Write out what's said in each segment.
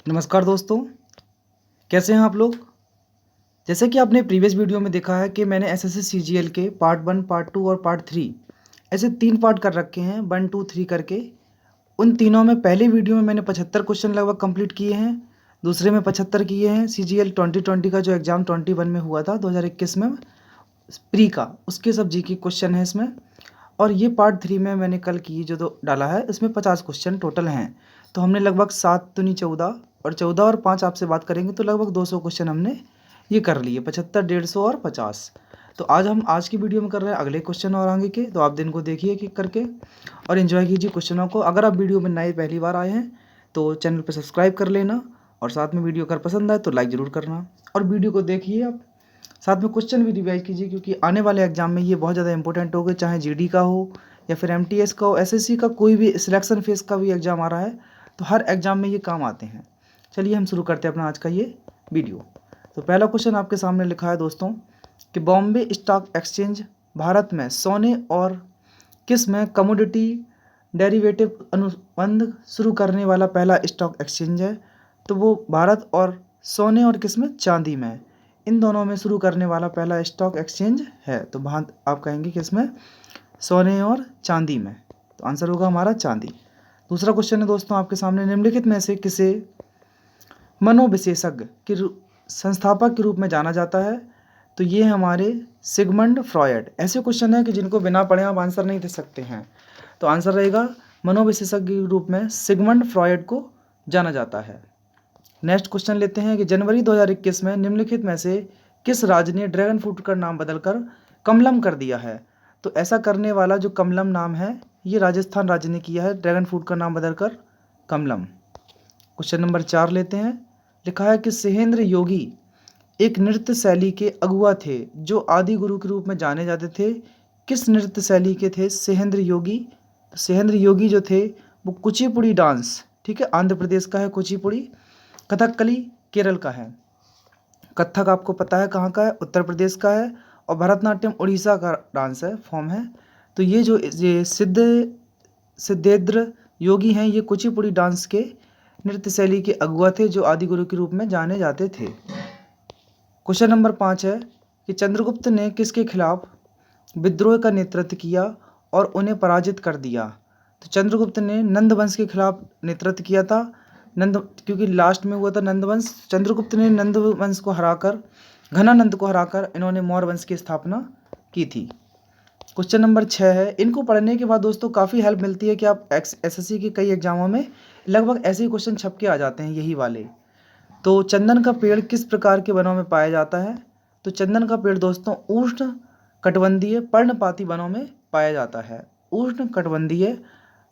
नमस्कार दोस्तों, कैसे हैं आप लोग। जैसे कि आपने प्रीवियस वीडियो में देखा है कि मैंने एसएससी सीजीएल के पार्ट 1, पार्ट 2 और पार्ट 3 ऐसे 3 पार्ट कर रखे हैं, 1, 2, 3 करके। उन तीनों में पहले वीडियो में मैंने 75 क्वेश्चन लगभग कंप्लीट किए हैं, दूसरे में 75 किए हैं। सीजीएल 2020 का जो एग्ज़ाम 21 में हुआ था 2021 में प्री का, उसके सब जी के क्वेश्चन है इसमें। और ये पार्ट 3 में मैंने कल की जो डाला है, इसमें 50 क्वेश्चन टोटल हैं। तो हमने लगभग 7 दूनी 14 और 14 और 5 आपसे बात करेंगे तो लगभग 200 क्वेश्चन हमने ये कर लिए, 75, 150 और 50। तो आज की वीडियो में कर रहे हैं अगले क्वेश्चन और आगे के। तो आप दिन को देखिए कि करके और इन्जॉय कीजिए क्वेश्चनों को। अगर आप वीडियो में नए पहली बार आए हैं तो चैनल पर सब्सक्राइब कर लेना, और साथ में वीडियो अगर पसंद आए तो लाइक ज़रूर करना, और वीडियो को देखिए आप, साथ में क्वेश्चन भी रिवाइज कीजिए, क्योंकि आने वाले एग्जाम में ये बहुत ज़्यादा इंपॉर्टेंट होगा। चाहे जीडी का हो या फिर एमटीएस का हो, एसएससी का, कोई भी सिलेक्शन फेज का भी एग्ज़ाम आ रहा है तो हर एग्ज़ाम में ये काम आते हैं। चलिए हम शुरू करते हैं अपना आज का ये वीडियो। तो पहला क्वेश्चन आपके सामने लिखा है दोस्तों कि बॉम्बे स्टॉक एक्सचेंज भारत में सोने और किस में कमोडिटी डेरिवेटिव अनुबंध शुरू करने वाला पहला स्टॉक एक्सचेंज है। तो वो भारत और सोने और किस में, चांदी में, इन दोनों में शुरू करने वाला पहला स्टॉक एक्सचेंज है। तो भारत आप कहेंगे किस में, सोने और चांदी में। तो आंसर होगा हमारा चांदी। दूसरा क्वेश्चन है दोस्तों आपके सामने, निम्नलिखित में से किसे मनोविशेषज्ञ के संस्थापक के रूप में जाना जाता है। तो ये हमारे सिगमंड फ्रॉयड। ऐसे क्वेश्चन है कि जिनको बिना पढ़े आप आंसर नहीं दे सकते हैं। तो आंसर रहेगा मनोविशेषज्ञ के रूप में सिगमंड फ्रॉयड को जाना जाता है। नेक्स्ट क्वेश्चन लेते हैं कि जनवरी 2021 में निम्नलिखित में से किस राज्य ने ड्रैगन फ्रूट का नाम बदलकर कमलम कर दिया है। तो ऐसा करने वाला जो कमलम नाम है, ये राजस्थान राज्य ने किया है, ड्रैगन फ्रूट का नाम बदलकर कमलम। क्वेश्चन नंबर 4 लेते हैं। लिखा है कि सहेंद्र योगी एक नृत्य शैली के अगुआ थे जो आदि गुरु के रूप में जाने जाते थे। किस नृत्य शैली के थे सहेंद्र योगी। तो सहेंद्र योगी जो थे वो कुचिपुड़ी डांस, ठीक है, आंध्र प्रदेश का है कुचिपुड़ी। कथकली केरल का है। कथक आपको पता है कहाँ का है, उत्तर प्रदेश का है। और भरतनाट्यम उड़ीसा का डांस है, फॉर्म है। तो ये सिद्धेंद्र योगी हैं, ये कुचिपुड़ी डांस के नृत्य शैली के अगुआ थे जो आदि गुरु के रूप में जाने जाते थे। क्वेश्चन नंबर 5 है कि चंद्रगुप्त ने किसके खिलाफ विद्रोह का नेतृत्व किया और उन्हें पराजित कर दिया। तो चंद्रगुप्त ने नंद वंश के खिलाफ नेतृत्व किया था। क्योंकि लास्ट में हुआ था नंद वंश, चंद्रगुप्त ने नंद वंश को हराकर, घनानंद को हराकर इन्होंने मौर्य वंश की स्थापना की थी। क्वेश्चन नंबर 6 है। इनको पढ़ने के बाद दोस्तों काफ़ी हेल्प मिलती है कि आप एसएससी के कई एग्जामों में लगभग ऐसे ही क्वेश्चन छप के आ जाते हैं, यही वाले। तो चंदन का पेड़ किस प्रकार के वनों में पाया जाता है। तो चंदन का पेड़ दोस्तों उष्ण कटिबंधीय पर्णपाती वनों में पाया जाता है। उष्ण कटिबंधीय,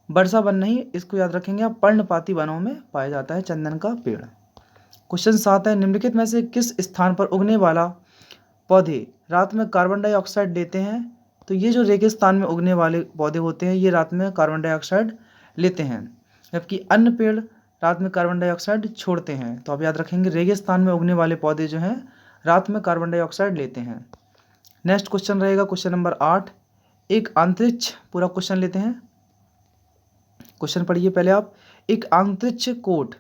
वर्षा वन नहीं, इसको याद रखेंगे आप, पर्णपाती वनों में पाया जाता है चंदन का पेड़। क्वेश्चन 7 है। निम्नलिखित में से किस स्थान पर उगने वाला पौधे रात में कार्बन डाइऑक्साइड लेते हैं। तो ये जो रेगिस्तान में उगने वाले पौधे होते हैं ये रात में कार्बन डाइऑक्साइड लेते हैं, जबकि अन्य पेड़ रात में कार्बन डाइऑक्साइड छोड़ते हैं। तो आप याद रखेंगे रेगिस्तान में उगने वाले पौधे जो हैं रात में कार्बन डाइऑक्साइड लेते हैं। नेक्स्ट क्वेश्चन रहेगा क्वेश्चन नंबर 8। एक अंतरिक्ष, पूरा क्वेश्चन लेते हैं, क्वेश्चन पढ़िए पहले आप। एक अंतरिक्ष कोड,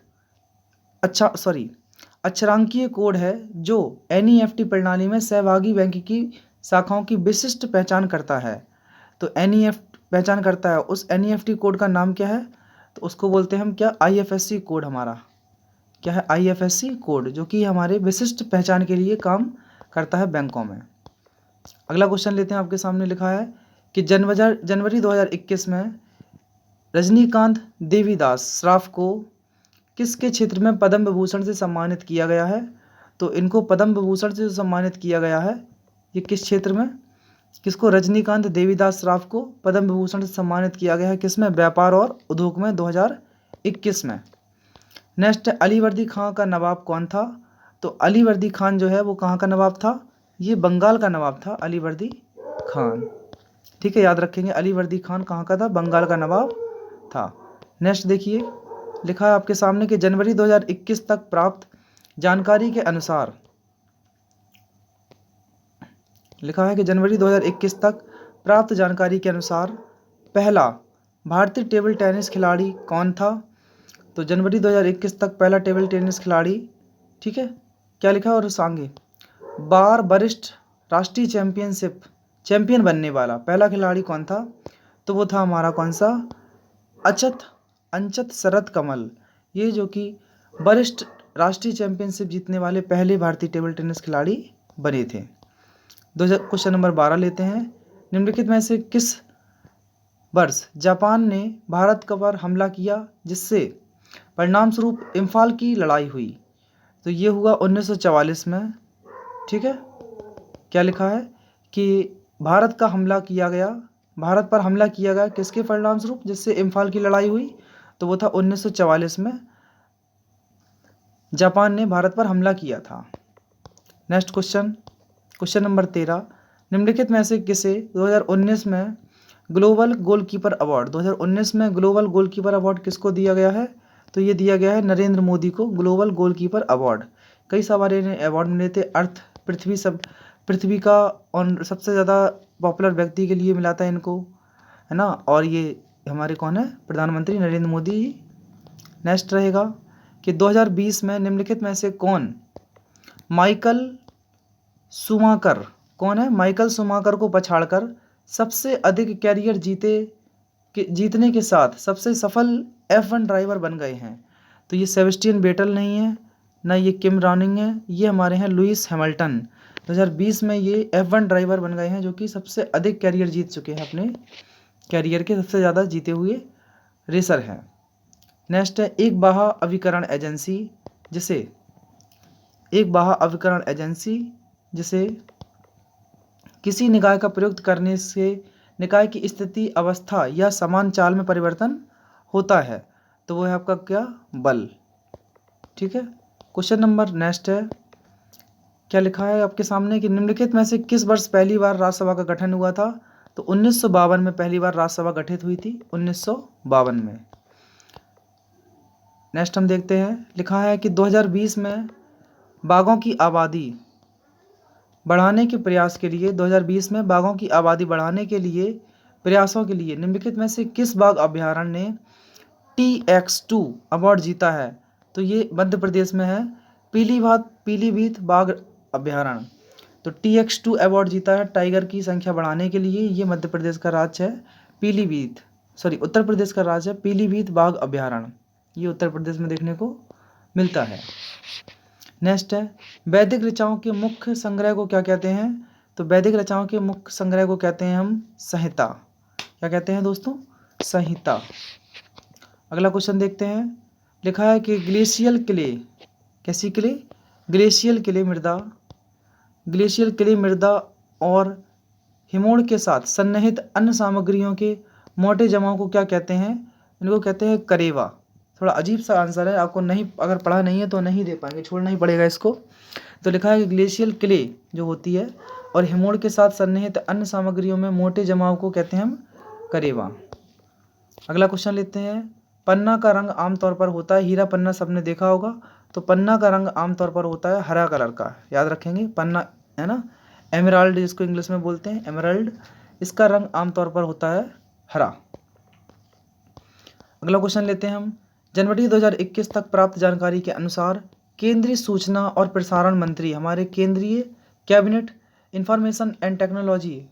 अक्षरांकीय कोड है जो एनईएफटी प्रणाली में सहभागी बैंक की शाखाओं की विशिष्ट पहचान करता है। तो एनईएफटी पहचान करता है, उस एनईएफटी कोड का नाम क्या है। तो उसको बोलते हैं हम क्या, आईएफएससी कोड। हमारा क्या है, आईएफएससी कोड, जो कि हमारे विशिष्ट पहचान के लिए काम करता है बैंकों में। अगला क्वेश्चन लेते हैं। आपके सामने लिखा है कि जनवरी 2021 में रजनीकांत देवीदास श्राफ को किसके क्षेत्र में पद्म विभूषण से सम्मानित किया गया है। तो इनको पद्म विभूषण से सम्मानित किया गया है, ये किस क्षेत्र में, किसको, रजनीकांत देवीदास श्राफ को पद्म विभूषण से सम्मानित किया गया है, किसमें, व्यापार और उद्योग में, 2021 में। नेक्स्ट, अलीवर्दी खां का नवाब कौन था। तो अलीवर्दी खान जो है वो कहाँ का नवाब था, ये बंगाल का नवाब था अलीवर्दी खान, ठीक है, याद रखेंगे। अलीवर्दी खान कहाँ का था, बंगाल का नवाब था। नेक्स्ट देखिए, लिखा है आपके सामने कि जनवरी 2021 तक प्राप्त जानकारी के अनुसार, लिखा है कि जनवरी 2021 तक प्राप्त जानकारी के अनुसार पहला भारतीय टेबल टेनिस खिलाड़ी कौन था। तो जनवरी 2021 तक पहला टेबल टेनिस खिलाड़ी, ठीक है, क्या लिखा है और उस आगे बार वरिष्ठ राष्ट्रीय चैंपियन बनने वाला पहला खिलाड़ी कौन था? तो वो था हमारा कौन सा, अंचत शरद कमल। ये जो कि वरिष्ठ राष्ट्रीय चैंपियनशिप जीतने वाले पहले भारतीय टेबल टेनिस खिलाड़ी बने थे। क्वेश्चन नंबर 12 लेते हैं। निम्नलिखित में से किस वर्ष जापान ने भारत पर हमला किया जिससे परिणाम स्वरूप इम्फाल की लड़ाई हुई? तो ये हुआ 1944 में, ठीक है। क्या लिखा है कि भारत पर हमला किया गया किसके परिणाम स्वरूप, जिससे इम्फाल की लड़ाई हुई? तो वो था 1944 में जापान ने भारत पर हमला किया था। Next question number 13। निम्नलिखित में से किसे 2019 में ग्लोबल गोलकीपर अवार्ड किसको दिया गया है? तो ये दिया गया है नरेंद्र मोदी को ग्लोबल गोलकीपर अवार्ड। कई सारे अवार्ड मिले थे। अर्थ पृथ्वी का और सबसे ज़्यादा पॉपुलर व्यक्ति के लिए मिला था इनको, है ना। और ये हमारे कौन है, प्रधानमंत्री नरेंद्र मोदी। नेक्स्ट रहेगा कि 2020 में निम्नलिखित में से कौन माइकल शुमाकर को पछाड़कर सबसे अधिक कैरियर जीतने के साथ सबसे सफल F1 ड्राइवर बन गए हैं? तो ये सेबेस्टियन वेटल नहीं है, ना ये किम रॉनिंग है, ये हमारे हैं लुइस हैमिल्टन। 2020 में ये F1 ड्राइवर बन गए हैं जो कि सबसे अधिक कैरियर जीत चुके हैं, अपने कैरियर के सबसे ज़्यादा जीते हुए रेसर हैं। नेक्स्ट है एक बाहा अभिकरण एजेंसी जिसे किसी निकाय का प्रयुक्त करने से निकाय की स्थिति, अवस्था या समान चाल में परिवर्तन होता है। तो वो है आपका क्या, बल, ठीक है। क्वेश्चन नंबर नेक्स्ट है, क्या लिखा है आपके सामने कि निम्नलिखित में से किस वर्ष पहली बार राज्यसभा का गठन हुआ था? तो 1952 में पहली बार राज्यसभा गठित हुई थी, 1952 में। नेक्स्ट हम देखते हैं, लिखा है कि 2020 में बाघों की आबादी बढ़ाने के प्रयास के लिए 2020 में बाघों की आबादी बढ़ाने के लिए प्रयासों के लिए निम्नलिखित में से किस बाघ अभ्यारण्य ने TX2 अवार्ड जीता है? तो ये मध्य प्रदेश में है, पीलीभीत बाघ अभ्यारण्य। तो TX2 अवार्ड जीता है टाइगर की संख्या बढ़ाने के लिए। ये मध्य प्रदेश का राज्य है उत्तर प्रदेश का राज्य है पीलीभीत बाघ अभ्यारण्य। ये उत्तर प्रदेश में देखने को मिलता है। नेक्स्ट है वैदिक ऋचाओं के मुख्य संग्रह को क्या कहते हैं? तो वैदिक ऋचाओं के मुख्य संग्रह को कहते हैं हम संहिता। क्या कहते हैं दोस्तों? संहिता। अगला क्वेश्चन देखते हैं, लिखा है कि ग्लेशियल क्ले, कैसी क्ले? ग्लेशियल क्ले मृदा और हिमोड़ के साथ सन्निहित अन्य सामग्रियों के मोटे जमाव को क्या कहते हैं? इनको कहते हैं करेवा। थोड़ा अजीब सा आंसर है, आपको नहीं, अगर पढ़ा नहीं है तो नहीं दे पाएंगे, छोड़ना ही पड़ेगा इसको। तो लिखा है कि ग्लेशियल क्ले जो होती है और हिमोड़ के साथ सन्निहित अन्य सामग्रियों में मोटे जमाव को कहते हैं हम करेवा। अगला क्वेश्चन लेते हैं, पन्ना का रंग आमतौर पर होता है, हीरा पन्ना सबने देखा होगा, तो पन्ना का रंग आमतौर पर होता है हरा कलर का, याद रखेंगे। पन्ना है ना, एमराल्ड जिसको इंग्लिश में बोलते हैं, एमराल्ड, इसका रंग आमतौर पर होता है हरा। अगला क्वेश्चन लेते हैं हम, जनवरी 2021 तक प्राप्त जानकारी के अनुसार केंद्रीय सूचना और प्रसारण मंत्री, हमारे केंद्रीय कैबिनेट इंफॉर्मेशन एंड टेक्नोलॉजी,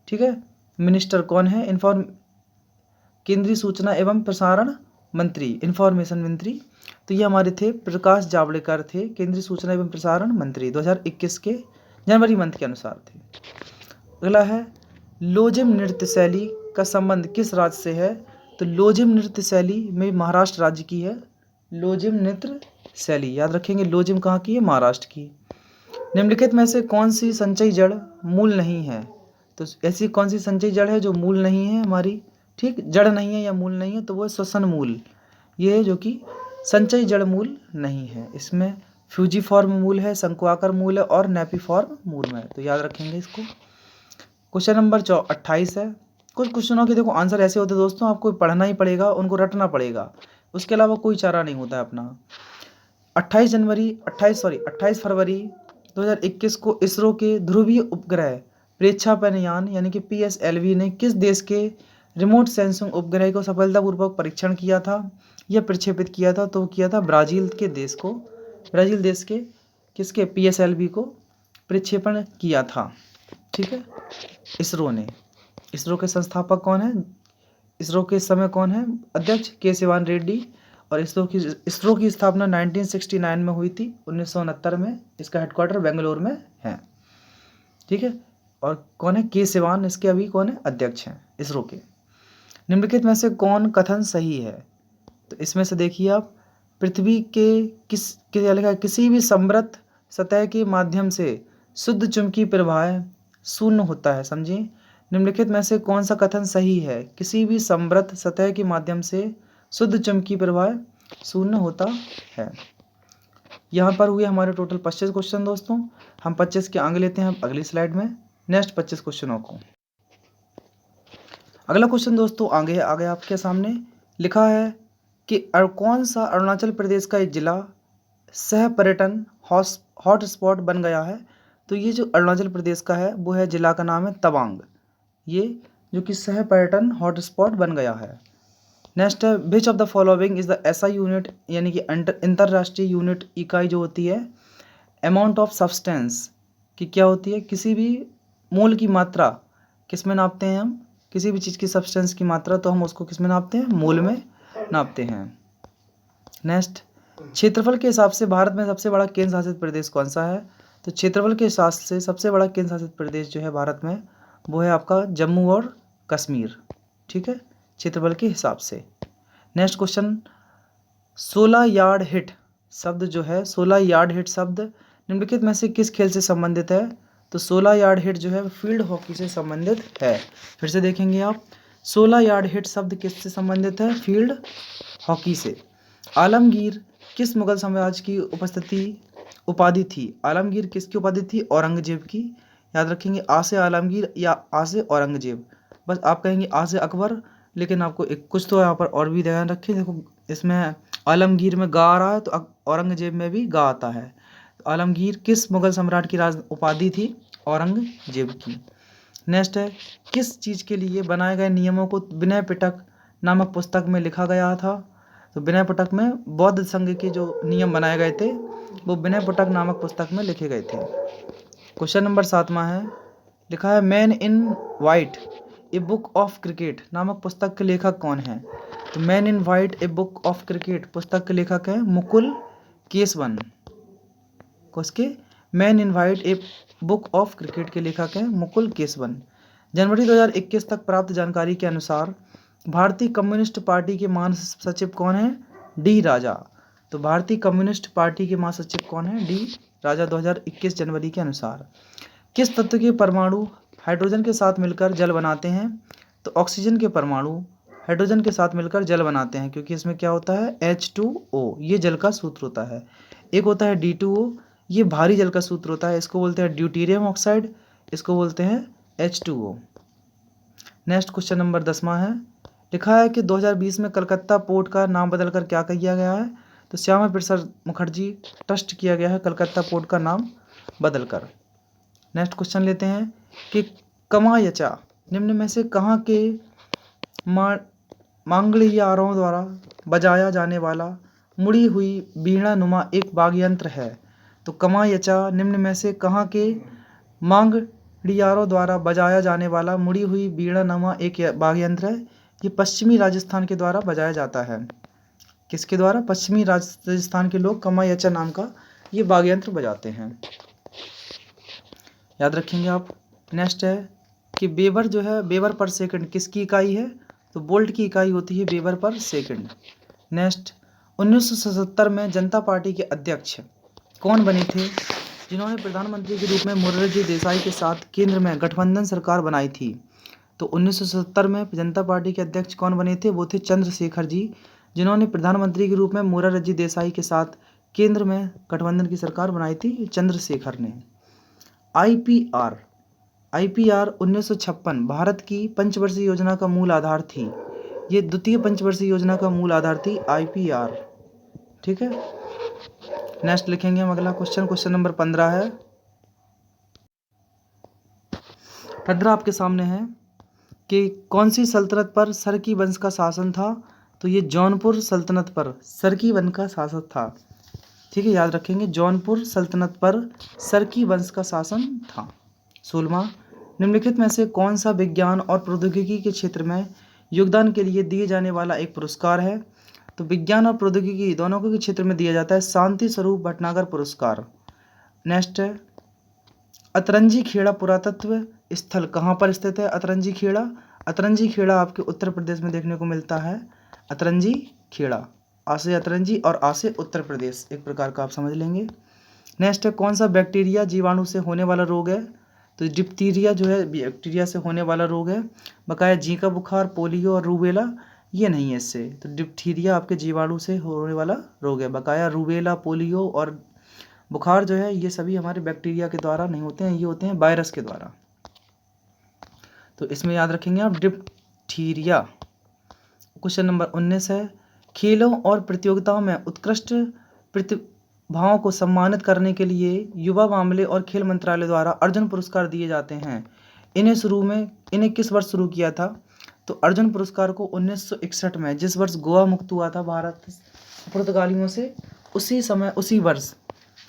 ठीक है, मिनिस्टर कौन है? केंद्रीय सूचना एवं प्रसारण मंत्री, इंफॉर्मेशन मंत्री, तो ये हमारे थे प्रकाश जावड़ेकर थे, केंद्रीय सूचना एवं प्रसारण मंत्री 2021 के जनवरी मंथ के अनुसार थे। अगला है लोजिम नृत्य शैली का संबंध किस राज्य से है? तो लोजिम नृत्य शैली में महाराष्ट्र राज्य की है, लोजिम नृत्य शैली, याद रखेंगे। लोजिम कहाँ की है? महाराष्ट्र की। निम्नलिखित में से कौन सी संचयी जड़ मूल नहीं है? तो ऐसी कौन सी संचयी जड़ है जो मूल नहीं है हमारी, ठीक, जड़ नहीं है या मूल नहीं है, तो वो श्वसन मूल, ये है जो कि संचयी जड़ मूल नहीं है। इसमें फ्यूजीफॉर्म मूल है, शंक्वाकार मूल है और नेपिफॉर्म मूल है, तो याद रखेंगे इसको। क्वेश्चन नंबर 28 है। कुछ क्वेश्चनों के देखो आंसर ऐसे होते हैं दोस्तों, आपको पढ़ना ही पड़ेगा, उनको रटना पड़ेगा, उसके अलावा कोई चारा नहीं होता है अपना। 28 फरवरी 2021 को इसरो के ध्रुवीय उपग्रह प्रेक्षापन यान यानी कि PSLV ने किस देश के रिमोट सेंसिंग उपग्रह को सफलतापूर्वक परीक्षण किया था या प्रक्षेपित किया था? तो किया था ब्राज़ील देश के किसके PSLV को प्रक्षेपण किया था। ठीक है। इसरो ने, इसरो के संस्थापक कौन है? इसरो के इस समय कौन है अध्यक्ष? के सिवान रेड्डी। और इसरो की स्थापना 1969 में हुई थी, 1969 में। इसका हेडक्वार्टर बेंगलोर में है। ठीक है। और कौन है? के सिवान इसके अभी कौन है? अध्यक्ष हैं इसरो के। निम्नलिखित में से कौन कथन सही है? तो इसमें से देखिए आप, पृथ्वी के किसी भी समृद्ध सतह के माध्यम से शुद्ध चुंबकीय प्रवाह शून्य होता है। समझिए, निम्नलिखित में से कौन सा कथन सही है? किसी भी समृद्ध सतह के माध्यम से शुद्ध चुंबकीय प्रवाह शून्य होता है। यहाँ पर हुए हमारे टोटल 25 क्वेश्चन दोस्तों। हम 25 के आगे लेते हैं अगली स्लाइड में नेक्स्ट 25 क्वेश्चनों को। अगला क्वेश्चन दोस्तों आगे आपके सामने लिखा है कि कौन सा अरुणाचल प्रदेश का एक जिला सह पर्यटन हॉटस्पॉट बन गया है? तो ये जो अरुणाचल प्रदेश का है वो है, जिला का नाम है तवांग, ये जो कि सह पर्यटन हॉटस्पॉट बन गया है। नेक्स्ट है, which of the following is the SI unit, यानी कि अंतरराष्ट्रीय यूनिट इकाई जो होती है अमाउंट ऑफ सब्सटेंस की क्या होती है? किसी भी मोल की मात्रा किस में नापते हैं हम? किसी भी चीज़ की सब्सटेंस की मात्रा तो हम उसको किस में नापते हैं? मोल में नापते हैं। नेक्स्ट, क्षेत्रफल के हिसाब से भारत में सबसे बड़ा केंद्र शासित प्रदेश कौन सा है? तो क्षेत्रफल के हिसाब से सबसे बड़ा केंद्र शासित प्रदेश जो है भारत में वो है आपका जम्मू और कश्मीर। ठीक है, क्षेत्रफल के हिसाब से। नेक्स्ट क्वेश्चन, 16 यार्ड हिट शब्द जो है, 16 यार्ड हिट शब्द निम्नलिखित में से किस खेल से संबंधित है? तो 16 यार्ड हिट जो है फील्ड हॉकी से संबंधित है। फिर से देखेंगे आप, 16 यार्ड हिट शब्द किससे संबंधित है? फील्ड हॉकी से। आलमगीर किस मुगल साम्राज्य की उपाधि थी? आलमगीर किसकी उपाधि थी? औरंगजेब की। याद रखेंगे, आ से आलमगीर या आ से औरंगजेब। बस आप कहेंगे आ से अकबर, लेकिन आपको एक कुछ तो यहाँ पर और भी ध्यान रखें। देखो, इसमें आलमगीर में गा आ रहा है तो औरंगजेब में भी गा आता है। तो आलमगीर किस मुगल सम्राट की राज उपाधि थी? औरंगजेब की। नेक्स्ट है, किस चीज़ के लिए बनाए गए नियमों को विनय पिटक नामक पुस्तक में लिखा गया था? तो विनय पिटक में बौद्ध संघ के जो नियम बनाए गए थे वो विनय पिटक नामक पुस्तक में लिखे गए थे। क्वेश्चन नंबर 7वां है, लिखा है man in white a book of cricket नामक पुस्तक के लेखक कौन है? तो man in white a book of cricket पुस्तक के लेखक हैं मुकुल केसवन। उसके man in white a book of cricket के लेखक हैं मुकुल केसवन। जनवरी 2021 तक प्राप्त जानकारी के अनुसार भारतीय कम्युनिस्ट पार्टी के महासचिव कौन है? डी राजा। तो भारतीय कम्युनिस्ट पार्टी के महासचिव कौन है? डी राजा 2021 जनवरी के अनुसार। किस तत्व के परमाणु हाइड्रोजन के साथ मिलकर जल बनाते हैं? तो ऑक्सीजन के परमाणु हाइड्रोजन के साथ मिलकर जल बनाते हैं, क्योंकि इसमें क्या होता है? H2O, ये जल का सूत्र होता है। एक होता है D2O, ये भारी जल का सूत्र होता है, इसको बोलते हैं ड्यूटेरियम ऑक्साइड, इसको बोलते हैं H2O। नेक्स्ट क्वेश्चन नंबर 10वां है, लिखा है कि 2020 में कलकत्ता पोर्ट का नाम बदलकर क्या किया गया है? तो श्यामा प्रसाद मुखर्जी ट्रस्ट किया गया है कलकत्ता पोर्ट का नाम बदलकर। नेक्स्ट क्वेश्चन लेते हैं कि कमायचा निम्न में से कहाँ के मांगलियारों द्वारा बजाया जाने वाला मुड़ी हुई वीणा नुमा एक वाद्य यंत्र है? तो कमायचा निम्न में से कहाँ के मांगलियारों द्वारा बजाया जाने वाला मुड़ी हुई वीणा नुमा एक वाद्य यंत्र है? ये पश्चिमी राजस्थान के द्वारा बजाया जाता है। किसके द्वारा? पश्चिमी राजस्थान के लोग कमायचा नाम का ये वाद्य यंत्र बजाते हैं। याद रखेंगे आप। नेक्स्ट है कि वेबर जो है, वेबर पर सेकंड किसकी इकाई है? तो वोल्ट की इकाई होती है वेबर पर सेकंड। नेक्स्ट, 1977 में जनता पार्टी के अध्यक्ष कौन बने थे जिन्होंने प्रधानमंत्री के रूप में मोरारजी देसाई के साथ केंद्र में गठबंधन सरकार बनाई थी? तो 1977 में जनता पार्टी के अध्यक्ष कौन बने थे? वो थे चंद्रशेखर जी, जिन्होंने प्रधानमंत्री के रूप में मोरारजी देसाई के साथ केंद्र में गठबंधन की सरकार बनाई थी, चंद्रशेखर ने। आईपीआर 1956 भारत की पंचवर्षीय योजना का मूल आधार थी। ये द्वितीय पंचवर्षीय योजना का मूल आधार थी आईपीआर। ठीक है, नेक्स्ट लिखेंगे हम अगला क्वेश्चन नंबर 15 है। 15 आपके सामने है कि कौन सी सल्तनत पर सरकी वंश का शासन था? तो ये जौनपुर सल्तनत पर सरकी वंश का शासन था। ठीक है, याद रखेंगे, जौनपुर सल्तनत पर सरकी वंश का शासन था। 16वां, निम्नलिखित में से कौन सा विज्ञान और प्रौद्योगिकी के क्षेत्र में योगदान के लिए दिए जाने वाला एक पुरस्कार है? तो विज्ञान और प्रौद्योगिकी दोनों के क्षेत्र में दिया जाता है शांति स्वरूप भटनागर पुरस्कार। नेक्स्ट है, अतरंजी खेड़ा पुरातत्व स्थल कहाँ पर स्थित है? अतरंजी खेड़ा, अतरंजी खेड़ा आपके उत्तर प्रदेश में देखने को मिलता है। अतरंजी खेड़ा, आ से अतरंजी और आ से उत्तर प्रदेश, एक प्रकार का आप समझ लेंगे। नेक्स्ट है, कौन सा बैक्टीरिया जीवाणु से होने वाला रोग है? तो डिप्थीरिया जो है बैक्टीरिया से होने वाला रोग है। बकाया जीका बुखार, पोलियो और रूबेला ये नहीं है इससे। तो डिप्थीरिया आपके जीवाणु से होने वाला रोग है। बकाया रूबेला, पोलियो और बुखार जो है ये सभी हमारे बैक्टीरिया के द्वारा नहीं होते हैं, ये होते हैं वायरस के द्वारा। तो इसमें याद रखेंगे आप डिप्थीरिया। क्वेश्चन नंबर 19 है, खेलों और प्रतियोगिताओं में उत्कृष्ट प्रतिभाओं को सम्मानित करने के लिए युवा मामले और खेल मंत्रालय द्वारा अर्जुन पुरस्कार दिए जाते हैं। इन्हें किस वर्ष शुरू किया था? तो अर्जुन पुरस्कार को 1961 में, जिस वर्ष गोवा मुक्त हुआ था भारत पुर्तगालियों से,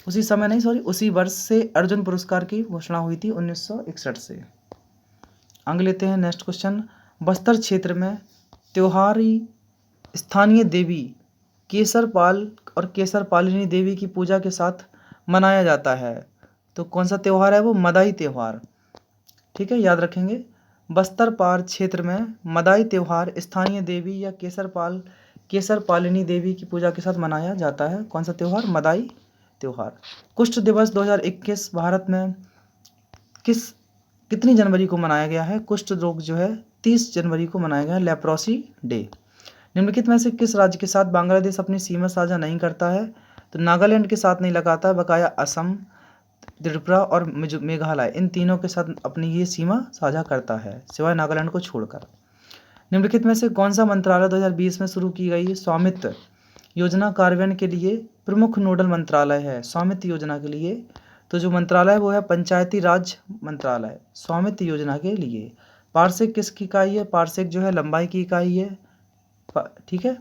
उसी वर्ष से अर्जुन पुरस्कार की घोषणा हुई थी 1961 से। आगे लेते हैं नेक्स्ट क्वेश्चन, बस्तर क्षेत्र में त्योहारी स्थानीय देवी केसरपाल और केसरपालिनी देवी की पूजा के साथ मनाया जाता है। तो कौन सा त्यौहार है वो? मदाई त्यौहार। ठीक है, याद रखेंगे, बस्तर पार क्षेत्र में मदाई त्यौहार स्थानीय देवी या केसरपालिनी देवी की पूजा के साथ मनाया जाता है। कौन सा त्यौहार? मदाई त्यौहार। कुष्ठ दिवस 2021 भारत में कितनी जनवरी को मनाया गया है? कुष्ठ रोग जो है 30 जनवरी को मनाया गया है, लेप्रोसी डे। निम्नलिखित में से किस राज्य के साथ बांग्लादेश अपनी सीमा साझा नहीं करता है? तो नागालैंड के साथ नहीं लगाता है। बकाया असम, त्रिपुरा और मेघालय, इन तीनों के साथ अपनी ये सीमा साझा करता है, सिवाय नागालैंड को छोड़कर। निम्नलिखित में से कौन सा मंत्रालय 2020 में शुरू की गई स्वामित्व योजना कार्यान्वयन के लिए प्रमुख नोडल मंत्रालय है? स्वामित्व योजना के लिए तो जो मंत्रालय है वो है पंचायती राज मंत्रालय। स्वामित्व योजना के लिए पार्सेक किसकी इकाई है? पार्सेक जो है लंबाई की इकाई है। ठीक है,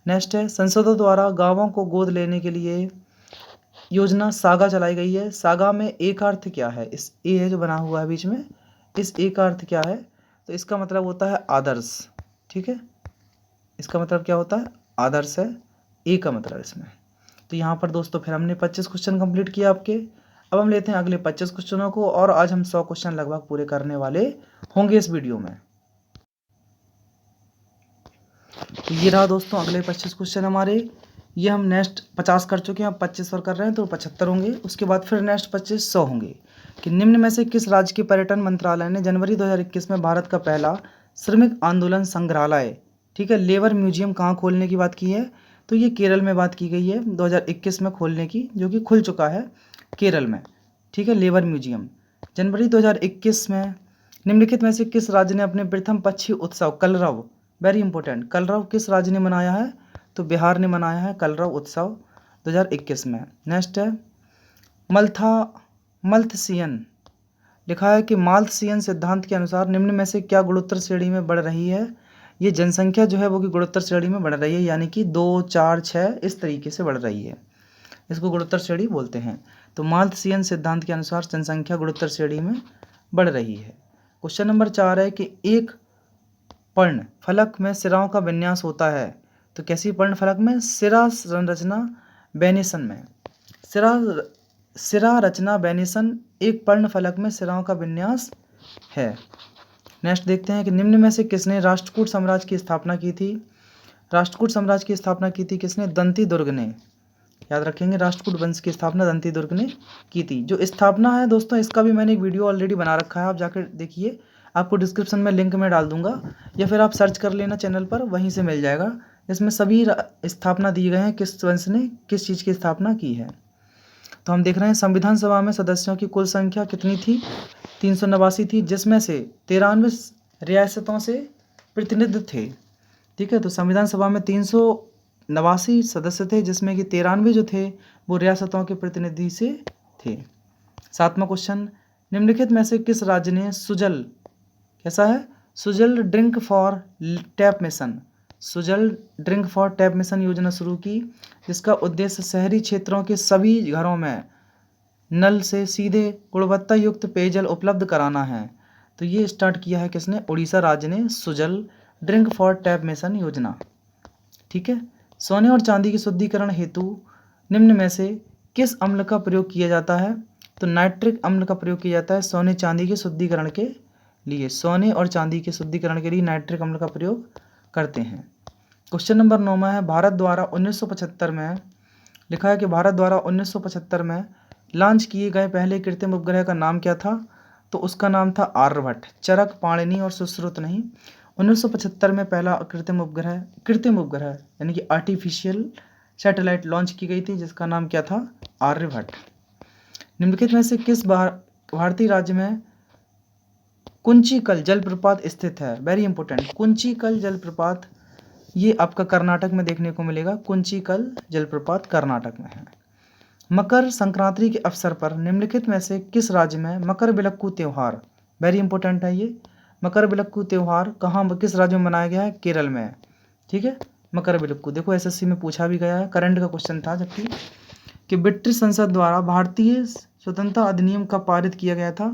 नेक्स्ट है, संसदों द्वारा गांवों को गोद लेने के लिए योजना सागा चलाई गई है। सागा में ए का अर्थ क्या है? इस ए है जो बना हुआ है बीच में, इस ए का अर्थ क्या है? तो इसका मतलब होता है आदर्श। ठीक है, इसका मतलब क्या होता है? आदर्श है ए का मतलब इसमें। तो यहाँ पर दोस्तों फिर हमने 25 क्वेश्चन कंप्लीट किया आपके। अब हम लेते हैं अगले 25 क्वेश्चनों को, और आज हम 100 क्वेश्चन लगभग पूरे करने वाले होंगे इस वीडियो में। तो ये रहा दोस्तों अगले 25 क्वेश्चन हमारे। ये हम नेक्स्ट 50 कर चुके हैं, अब 25 और कर रहे हैं तो 75 होंगे। उसके बाद फिर नेक्स्ट 25 100 होंगे। कि निम्न में से किस राज्य के पर्यटन मंत्रालय ने जनवरी 2021 में भारत का पहला श्रमिक आंदोलन संग्रहालय, ठीक है, लेबर म्यूजियम कहाँ खोलने की बात की है? तो ये केरल में बात की गई है 2021 में खोलने की, जो कि खुल चुका है केरल में। ठीक है, लेबर म्यूजियम जनवरी 2021 में। निम्नलिखित में से किस राज्य ने अपने प्रथम पक्षी उत्सव कलरव, वेरी इंपॉर्टेंट, कलरव किस राज्य ने मनाया है? तो बिहार ने मनाया है कलरव उत्सव 2021 में। नेक्स्ट है, मल्थसियन लिखा है कि माल्थसियन सिद्धांत के अनुसार निम्न में से क्या गुणोत्तर श्रेणी में बढ़ रही है? ये जनसंख्या जो है वो कि गुणोत्तर श्रेणी में बढ़ रही है, यानी कि 2, 4, 6 इस तरीके से बढ़ रही है, इसको गुणोत्तर श्रेणी बोलते हैं। तो माल्थसियन सिद्धांत के अनुसार जनसंख्या गुणोत्तर श्रेणी में बढ़ रही है। क्वेश्चन नंबर 4 है कि एक पर्ण फलक में सिराओं का विन्यास होता है। तो कैसी पर्ण फलक में? सिरा संरचना बेनेसन में। सिरा रचना बेनेसन एक पर्ण फलक में सिराओं का विन्यास है। नेक्स्ट देखते हैं कि निम्न में से किसने राष्ट्रकूट साम्राज्य की स्थापना की थी? राष्ट्रकूट साम्राज्य की स्थापना की थी किसने? दंती दुर्ग ने। याद रखेंगे, राष्ट्रकूट वंश की स्थापना दंती दुर्ग ने की थी। जो स्थापना है दोस्तों इसका भी मैंने एक वीडियो ऑलरेडी बना रखा है, आप जाकर देखिए, आपको डिस्क्रिप्शन में लिंक में डाल दूंगा, या फिर आप सर्च कर लेना चैनल पर, वहीं से मिल जाएगा। इसमें सभी स्थापना दिए गए हैं, किस वंश ने किस चीज़ की स्थापना की है। तो हम देख रहे हैं संविधान सभा में सदस्यों की कुल संख्या कितनी थी? 389 थी, जिसमें से 93 रियासतों से प्रतिनिधि थे। ठीक है, तो संविधान सभा में 389 सदस्य थे, जिसमें कि 93 जो थे वो रियासतों के प्रतिनिधि से थे। 7वां क्वेश्चन, निम्नलिखित में से किस राज्य ने सुजल, कैसा है, Sujal drink for tap mission, Sujal drink for tap mission योजना शुरू की, जिसका उद्देश्य शहरी क्षेत्रों के सभी घरों में नल से सीधे गुणवत्ता युक्त पेयजल उपलब्ध कराना है। तो ये स्टार्ट किया है किसने? उड़ीसा राज्य ने Sujal drink for tap mission योजना। ठीक है। सोने और चांदी के शुद्धिकरण हेतु निम्न में से किस अम्ल का प्रयोग किया जाता है? तो नाइट्रिक अम्ल का प्रयोग किया जाता है सोने चांदी के शुद्धिकरण के लिए। सोने और चांदी के शुद्धिकरण के लिए नाइट्रिक अम्ल का प्रयोग करते हैं। क्वेश्चन नंबर 9 में है, भारत द्वारा 1975 में लिखा है कि भारत द्वारा 1975 में लॉन्च किए गए पहले कृत्रिम उपग्रह का नाम क्या था? तो उसका नाम था आर्यभट्ट, चरक, पाणिनि और सुश्रुत नहीं। 1975 में पहला कृत्रिम उपग्रह यानी कि आर्टिफिशियल सैटेलाइट लॉन्च की गई थी, जिसका नाम क्या था? आर्यभट्ट। निम्नलिखित में से किस भारतीय राज्य में कुंचिकल जलप्रपात स्थित है? वेरी इंपॉर्टेंट, कुंचिकल जलप्रपात ये आपका कर्नाटक में देखने को मिलेगा। कुंचिकल जलप्रपात कर्नाटक में है। मकर संक्रांति के अवसर पर निम्नलिखित में से किस राज्य में मकर बिलक्कू त्यौहार, वेरी इंपॉर्टेंट है ये, मकर बिलक्कू त्यौहार कहाँ किस राज्य में मनाया गया है? केरल में। ठीक है। मकर बिलक्कू देखो एसएससी में पूछा भी गया है, करंट का क्वेश्चन था। जबकि कि ब्रिटिश संसद द्वारा भारतीय स्वतंत्रता अधिनियम कब पारित किया गया था?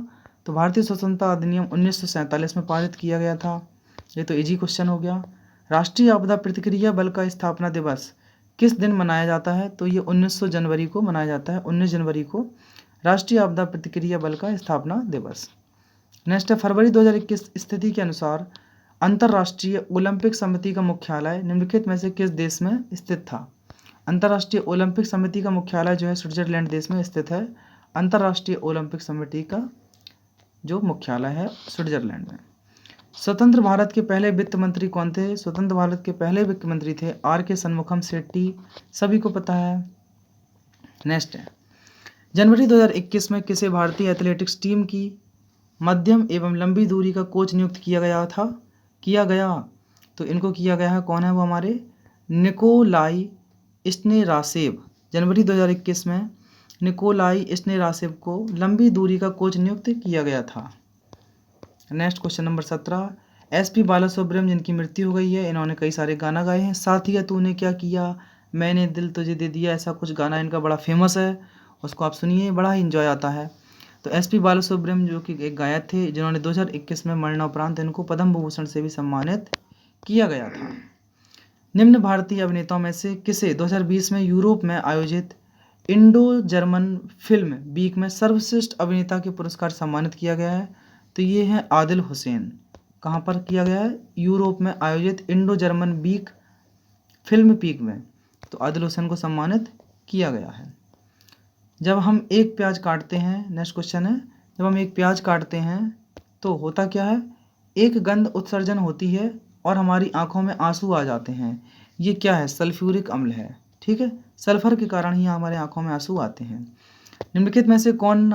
तो भारतीय स्वतंत्रता अधिनियम 1947 में पारित किया गया था। ये तो इजी क्वेश्चन हो गया। राष्ट्रीय आपदा प्रतिक्रिया बल का स्थापना दिवस किस दिन मनाया जाता है? तो ये 19 जनवरी को मनाया जाता है। 19 जनवरी को राष्ट्रीय आपदा प्रतिक्रिया बल का स्थापना दिवस। नेक्स्ट है, फरवरी 2021 स्थिति के अनुसार अंतर्राष्ट्रीय ओलंपिक समिति का मुख्यालय निम्नलिखित में से किस देश में स्थित था? अंतर्राष्ट्रीय ओलंपिक समिति का मुख्यालय जो है स्विट्जरलैंड देश में स्थित है। अंतर्राष्ट्रीय ओलंपिक समिति का जो मुख्यालय है स्विट्जरलैंड में। स्वतंत्र भारत के पहले वित्त मंत्री कौन थे? स्वतंत्र भारत के पहले वित्त मंत्री थे आर.के. शनमुखम शेट्टी, सभी को पता है। नेक्स्ट है, जनवरी 2021 में किसे भारतीय एथलेटिक्स टीम की मध्यम एवं लंबी दूरी का कोच नियुक्त किया गया? तो इनको किया गया है, कौन है वो? हमारे निकोलाई स्नेरासेव। जनवरी 2021 में निकोलाई स्नेरासेव को लंबी दूरी का कोच नियुक्त किया गया था। Next question number 17, SP Balasubrahmanyam जिनकी मृत्यु हो गई है, इन्होंने कई सारे गाना गाए हैं। साथिया तूने क्या किया, मैंने दिल तुझे दे दिया, ऐसा कुछ गाना इनका बड़ा फेमस है, उसको आप सुनिए, बड़ा ही इंजॉय आता है। तो एसपी बालासुब्रमण्यम जो कि एक गायक थे, जिन्होंने 2021 में मरणोपरांत इनको पद्म भूषण से भी सम्मानित किया गया था। निम्न भारतीय अभिनेताओं में से किसे 2020 में यूरोप में आयोजित इंडो जर्मन फिल्म वीक में सर्वश्रेष्ठ अभिनेता के पुरस्कार सम्मानित किया गया है? तो ये है आदिल हुसैन। कहाँ पर किया गया है? यूरोप में आयोजित Indo German week film week में, तो आदिल हुसैन को सम्मानित किया गया है। जब हम एक प्याज काटते हैं, नेक्स्ट क्वेश्चन है, जब हम एक प्याज काटते हैं तो होता क्या है? एक गंध उत्सर्जन होती है और हमारी आंखों में आंसू आ जाते हैं। ये क्या है? सल्फ्यूरिक अम्ल है। ठीक है, सल्फर के कारण ही हमारे आंखों में आंसू आते हैं। निम्नलिखित में से कौन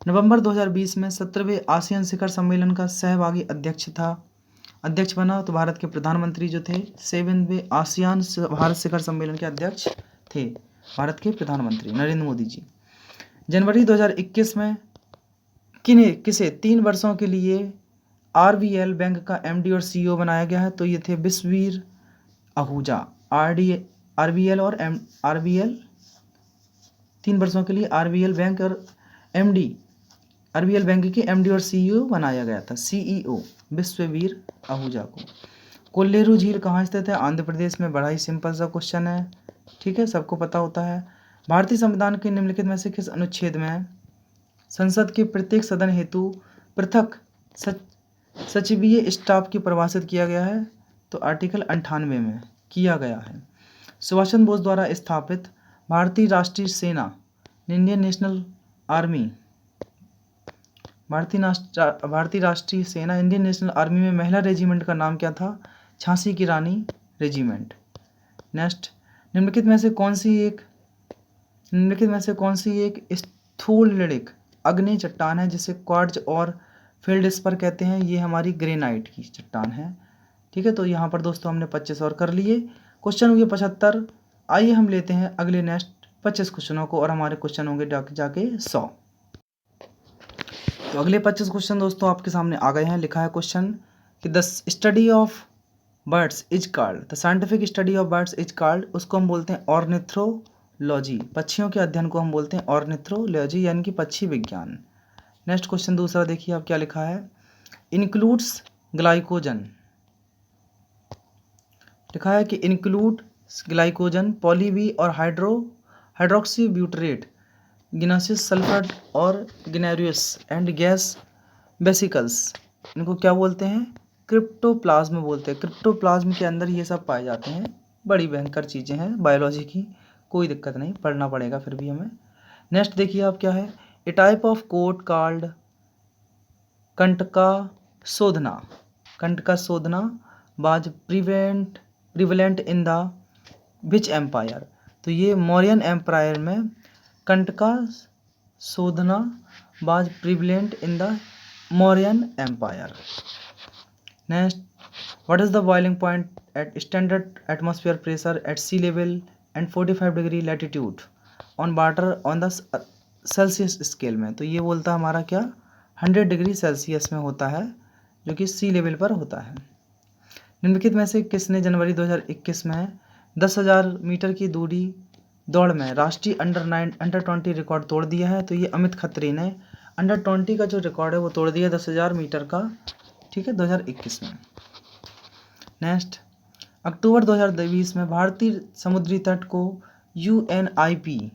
नवंबर 2020 में 17वें आसियान शिखर सम्मेलन का सहभागी अध्यक्ष बना? तो भारत के प्रधानमंत्री जो थे 7वें आसियान भारत शिखर सम्मेलन के अध्यक्ष थे भारत के प्रधानमंत्री नरेंद्र मोदी जी। जनवरी 2021 में किसे 3 वर्षों के लिए आरबीएल बैंक का एमडी और सीईओ बनाया गया है? तो ये थे विश्ववीर आहूजा। आरबीएल और आरबीएल 3 वर्षों के लिए आरबीएल बैंक और आरबीएल बैंक के एमडी और सीईओ बनाया गया था, सीईओ विश्ववीर आहूजा को। कोल्लेरू झील कहाँ स्थित है? आंध्र प्रदेश में। बड़ा ही सिंपल सा क्वेश्चन है, ठीक है, सबको पता होता है। भारतीय संविधान के निम्नलिखित में से किस अनुच्छेद में संसद के प्रत्येक सदन हेतु पृथक सचिवीय स्टाफ की परिभाषित किया गया है? तो आर्टिकल 98 में किया गया है। सुभाष चंद्र बोस द्वारा स्थापित भारतीय राष्ट्रीय सेना इंडियन नेशनल आर्मी भारतीय राष्ट्रीय सेना इंडियन नेशनल आर्मी में महिला रेजिमेंट का नाम क्या था? झांसी की रानी रेजिमेंट। नेक्स्ट, निम्नलिखित में से कौन सी एक स्थूलिक आग्नेय चट्टान है जिसे क्वार्ट्ज और फेल्डस्पर कहते हैं? ये हमारी ग्रेनाइट की चट्टान है। ठीक है, तो यहाँ पर दोस्तों हमने 25 और कर लिए। क्वेश्चन हुए 75। आइए हम लेते हैं अगले नेक्स्ट 25 क्वेश्चनों को और हमारे क्वेश्चन होंगे जाके 100। तो अगले 25 क्वेश्चन दोस्तों आपके सामने आ गए हैं। लिखा है क्वेश्चन कि the study of birds is called, the scientific study of birds is called, उसको हम बोलते हैं ऑर्निथ्रोलॉजी। पक्षियों के अध्ययन को हम बोलते हैं ऑर्निथ्रोलॉजी यानी कि पक्षी विज्ञान। नेक्स्ट क्वेश्चन दूसरा देखिए आप क्या लिखा है। इंक्लूड्स ग्लाइकोजन, लिखा है कि इंक्लूड ग्लाइकोजन, पॉली बी और हाइड्रोक्सी ब्यूटरेट, गिनासिस सल्फर और गिनेरियस एंड गैस बेसिकल्स, इनको क्या बोलते हैं? क्रिप्टोप्लाज्म बोलते हैं। क्रिप्टोप्लाज्म के अंदर ये सब पाए जाते हैं। बड़ी भयंकर चीज़ें हैं बायोलॉजी की, कोई दिक्कत नहीं, पढ़ना पड़ेगा फिर भी हमें। नेक्स्ट देखिए आप क्या है। A type of court called Kantaka Shodhana, Kantaka Shodhana was prevalent in the which empire, तो ये मौर्यन एम्पायर में Kantaka Shodhana was prevalent in the Mauryan empire. Next, what is the boiling point at standard atmosphere pressure at sea level and 45 degree latitude on water on the Celsius scale में, तो ये बोलता है हमारा क्या 100 डिग्री सेल्सियस में होता है, जो कि सी लेवल पर होता है। निम्नलिखित में से किसने जनवरी 2021 में 10,000 मीटर की दूरी दौड़ में राष्ट्रीय अंडर 20 रिकॉर्ड तोड़ दिया है? तो ये अमित खत्री ने अंडर 20 का जो रिकॉर्ड है वो तोड़ दिया 10,000 मीटर का, ठीक है, 2021 में। नेक्स्ट, अक्टूबर 2020 में भारतीय समुद्री तट को UNIP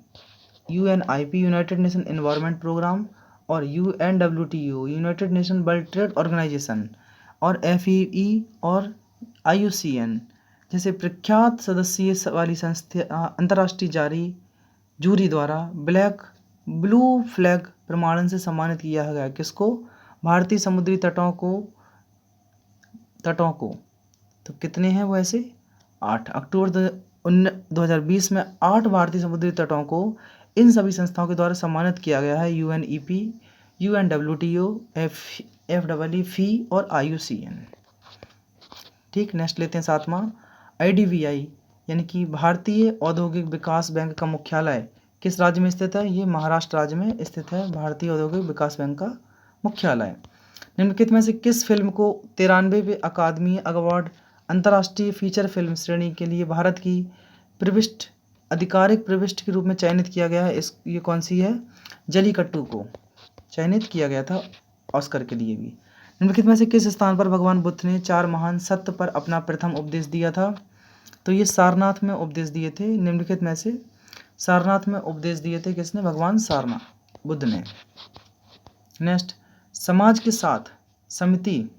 United Nation environment programme और UNWTO United Nation world trade organization और FEE और IUCN जैसे प्रख्यात सदस्यीय वाली संस्था अंतर्राष्ट्रीय जारी जूरी द्वारा ब्लू फ्लैग प्रमाणन से सम्मानित किया गया। किसको? भारतीय समुद्री तटों को। तो कितने हैं वो ऐसे? 8। अक्टूबर 2020 में 8 भारतीय समुद्री तटों को इन सभी संस्थाओं के द्वारा सम्मानित किया गया है। UNEP, UNWTO, FEE और IUCN। ठीक, नेक्स्ट लेते हैं 7वां। IDBI यानी कि भारतीय औद्योगिक विकास बैंक का मुख्यालय किस राज्य में स्थित है? ये महाराष्ट्र राज्य में स्थित है भारतीय औद्योगिक विकास बैंक का मुख्यालय। निम्नलिखित में से किस फिल्म को 93वें अकादमी अवार्ड अंतर्राष्ट्रीय फीचर फिल्म श्रेणी के लिए भारत की आधिकारिक प्रविष्टि के रूप में चयनित किया गया है? ये कौन सी है? जलीकट्टू को चयनित किया गया था ऑस्कर के लिए भी। निम्नलिखित में से किस स्थान पर भगवान बुद्ध ने 4 महान सत्य पर अपना प्रथम उपदेश दिया था? तो ये सारनाथ में उपदेश दिए थे। निम्नलिखित में से सारनाथ में उपदेश दिए थे किसने? भगवान सारनाथ बुद्ध ने। नेक्स्ट, समाज के साथ समिति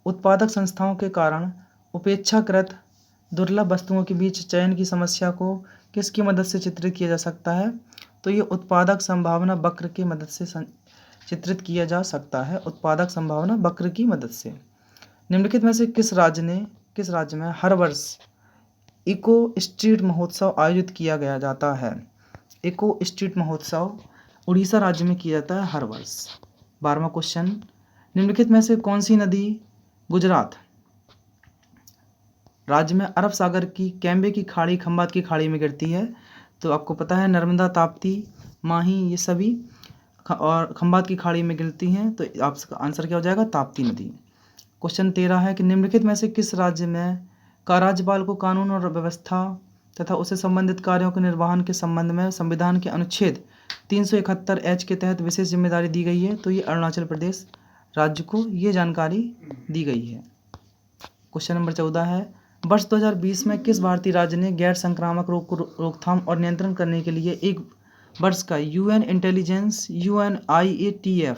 उत्पादक संस्थाओं के कारण उपेक्षाकृत दुर्लभ वस्तुओं के बीच चयन की समस्या को किसकी मदद से चित्रित किया जा सकता है? तो ये उत्पादक संभावना वक्र की मदद से चित्रित किया जा सकता है, उत्पादक संभावना वक्र की मदद से। निम्नलिखित में से किस राज्य में हर वर्ष इको स्ट्रीट महोत्सव आयोजित किया गया जाता है? इको स्ट्रीट महोत्सव उड़ीसा राज्य में किया जाता है हर वर्ष। 12वां क्वेश्चन, निम्नलिखित में से कौन सी नदी गुजरात राज्य में अरब सागर की कैम्बे की खाड़ी खंबात की खाड़ी में गिरती है? तो आपको पता है नर्मदा, ताप्ती, माही, ये सभी और खंबात की खाड़ी में गिरती हैं, तो आपका आंसर क्या हो जाएगा? ताप्ती नदी। क्वेश्चन 13 है कि निम्नलिखित में से किस राज्य में का राज्यपाल को कानून और व्यवस्था तथा उससे संबंधित कार्यों के निर्वहन के संबंध में संविधान के अनुच्छेद 371H के तहत विशेष जिम्मेदारी दी गई है? तो ये अरुणाचल प्रदेश राज्य को ये जानकारी दी गई है। क्वेश्चन नंबर 14 है, वर्ष 2020 में किस भारतीय राज्य ने गैर संक्रामक रोग को रोकथाम और नियंत्रण करने के लिए 1 वर्ष का UN इंटेलिजेंस UNIATF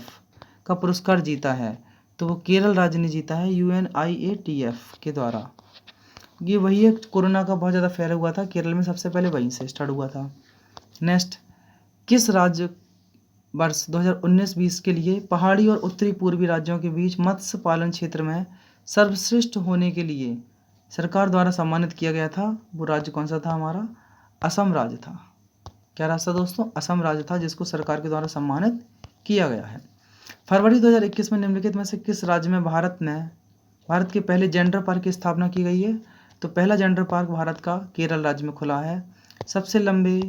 का पुरस्कार जीता है? तो वो केरल राज्य ने जीता है UNIATF के द्वारा। ये वही है, कोरोना का बहुत ज़्यादा फैला हुआ था केरल में, सबसे पहले वहीं से स्टार्ट हुआ था। नेक्स्ट, किस राज्य वर्ष 2019-20 के लिए पहाड़ी और उत्तरी पूर्वी राज्यों के बीच मत्स्य पालन क्षेत्र में सर्वश्रेष्ठ होने के लिए सरकार द्वारा सम्मानित किया गया था? वो राज्य कौन सा था? हमारा असम राज्य था। क्या रास्ता दोस्तों? असम राज्य था जिसको सरकार के द्वारा सम्मानित किया गया है। फरवरी 2021 में निम्नलिखित में से किस राज्य में भारत के पहले जेंडर पार्क की स्थापना की गई है? तो पहला जेंडर पार्क भारत का केरल राज्य में खुला है। सबसे लंबे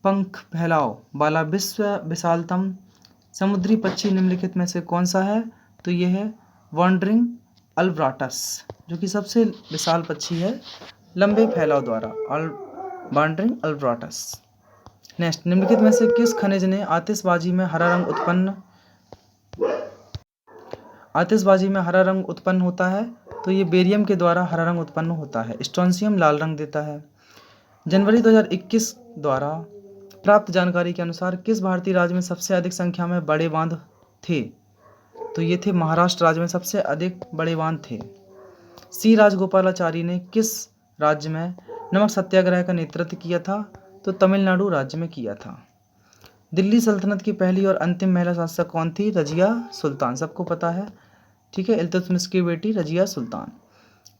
पंख फैलाव वाला विश्व विशालतम समुद्री पक्षी निम्नलिखित में से कौन सा है? तो ये है वॉन्डरिंग अल्ब्राटस, जो कि सबसे विशाल पक्षी है लंबे फैलाव द्वारा, बांड्रिंग अल्ब्राटस। नेक्स्ट, निम्नलिखित में से किस खनिज ने आतिशबाजी में हरा रंग उत्पन्न होता है? तो ये बेरियम के द्वारा हरा रंग उत्पन्न होता है। स्ट्रोंशियम लाल रंग देता है। जनवरी 2021 द्वारा प्राप्त जानकारी के अनुसार किस भारतीय राज्य में सबसे अधिक संख्या में बड़े बांध थे? तो ये थे महाराष्ट्र राज्य में सबसे अधिक बड़े बांध थे। सी राजगोपालाचारी ने किस राज्य में नमक सत्याग्रह का नेतृत्व किया था? तो तमिलनाडु राज्य में किया था। दिल्ली सल्तनत की पहली और अंतिम महिला शासक कौन थी? रजिया सुल्तान, सबको पता है, ठीक है, इल्तुतमिश की बेटी रजिया सुल्तान।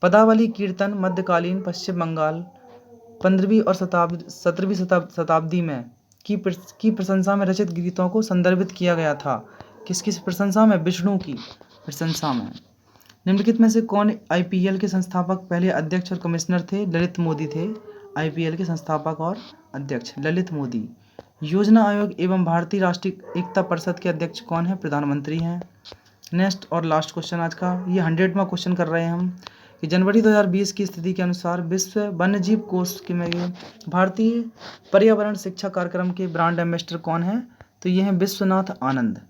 पदावली कीर्तन मध्यकालीन पश्चिम बंगाल 15वीं और 17वीं शताब्दी में की प्रशंसा में रचित गीतों को संदर्भित किया गया था। किसकी प्रशंसा में? विष्णु की प्रशंसा में। निम्नलिखित में से कौन IPL के संस्थापक, पहले अध्यक्ष और कमिश्नर थे? ललित मोदी थे IPL के संस्थापक और अध्यक्ष, ललित मोदी। योजना आयोग एवं भारतीय राष्ट्रीय एकता परिषद के अध्यक्ष कौन है? प्रधानमंत्री हैं। नेक्स्ट और लास्ट क्वेश्चन आज का, ये 100वां क्वेश्चन कर रहे हैं हम, कि जनवरी 2020 की स्थिति के अनुसार विश्व वन्यजीव कोष के में भारतीय पर्यावरण शिक्षा कार्यक्रम के ब्रांड एम्बेसडर कौन है? तो ये हैं विश्वनाथ आनंद।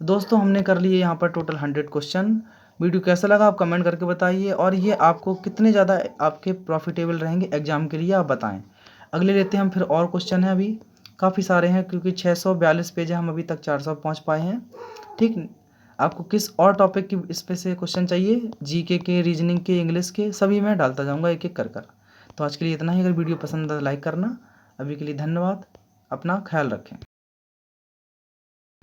दोस्तों, हमने कर लिए यहाँ पर टोटल 100 क्वेश्चन। वीडियो कैसा लगा आप कमेंट करके बताइए, और ये आपको कितने ज़्यादा आपके प्रॉफिटेबल रहेंगे एग्जाम के लिए आप बताएं। अगले लेते हैं हम फिर और क्वेश्चन है, अभी काफ़ी सारे हैं क्योंकि 642 पेज है, हम अभी तक 400 पहुँच पाए हैं। ठीक, आपको किस और टॉपिक की इस पे से क्वेश्चन चाहिए? जीके के, रीजनिंग के, इंग्लिश के, सभी मैं डालता जाऊँगा एक एक कर। तो आज के लिए इतना ही। अगर वीडियो पसंद है तो लाइक करना। अभी के लिए धन्यवाद, अपना ख्याल रखें।